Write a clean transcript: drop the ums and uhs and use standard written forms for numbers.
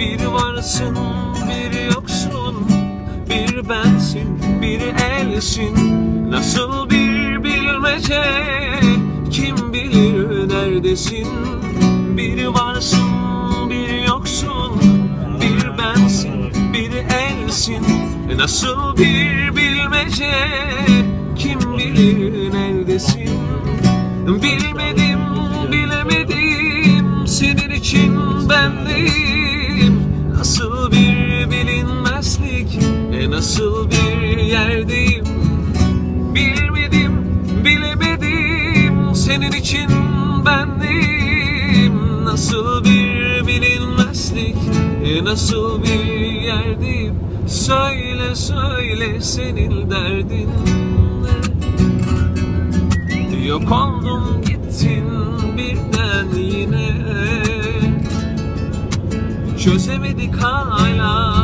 Bir varsın bir yoksun, bir bensin bir elsin. Nasıl bir bilmece, kim bilir neredesin? Bir varsın bir yoksun, bir bensin bir elsin. Nasıl bir bilmece, kim bilir neredesin? Bilmedim bilemedim, senin için bendeyim. Nasıl bir bilinmezlik, nasıl bir yerdeyim? Bilmedim bilemedim, senin için bendeyim. Nasıl bir bilinmezlik, nasıl bir yerdeyim? Söyle söyle, senin derdin ne? Yok oldun gittin birden yine. Çözemedik hala